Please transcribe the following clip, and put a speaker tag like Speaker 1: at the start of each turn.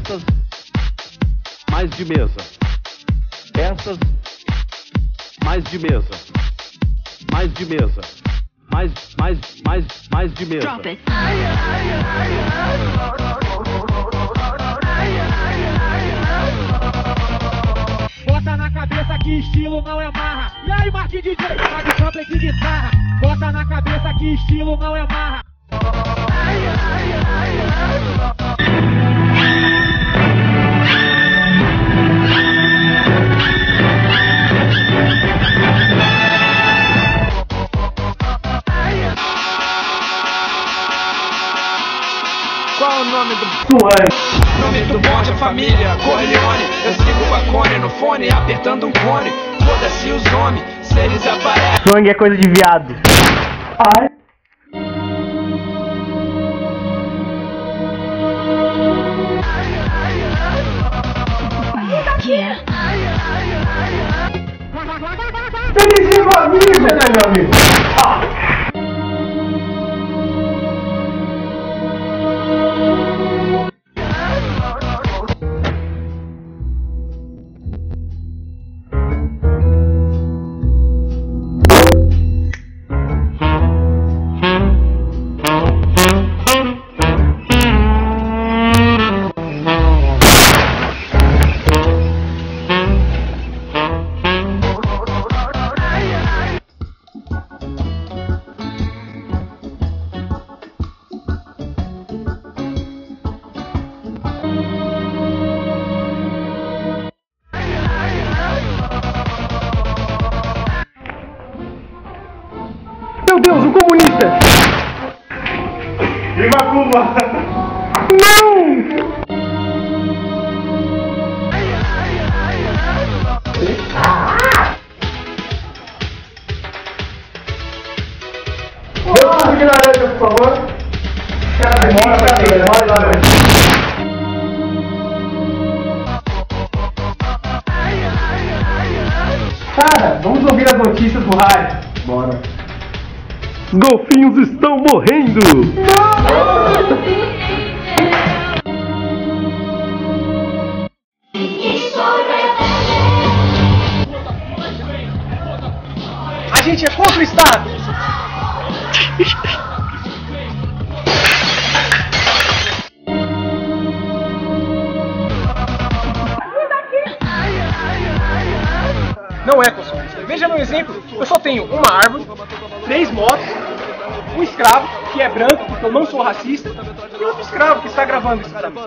Speaker 1: peças mais de mesa, peças mais de mesa, mais de mesa, mais de mesa.
Speaker 2: Drop it.
Speaker 3: Bota na cabeça que estilo não é marra. E aí, Marquinhos DJ, sabe sample de guitarra. Bota na cabeça que estilo não é marra.
Speaker 4: Qual o nome do nome do bonde, a família Corleone. Eu sigo com a Cone no fone, apertando um cone. Foda-se os homens, se eles aparecem.
Speaker 5: Sangue é coisa de viado. Ai.
Speaker 2: Yeah.
Speaker 5: Felizinho amigo, né, meu amigo? Meu Deus, um comunista! Viva Cuba! Não! Deu tudo aqui na rede, por favor. Cara, vamos ouvir as notícias do rádio. Bora.
Speaker 1: Os golfinhos estão morrendo!
Speaker 5: A gente é contra o Estado! Não é, consumista. Veja meu exemplo, eu só tenho uma árvore, 3 motos, um escravo, que é branco, porque eu não sou racista, e outro escravo que está gravando isso pra mim.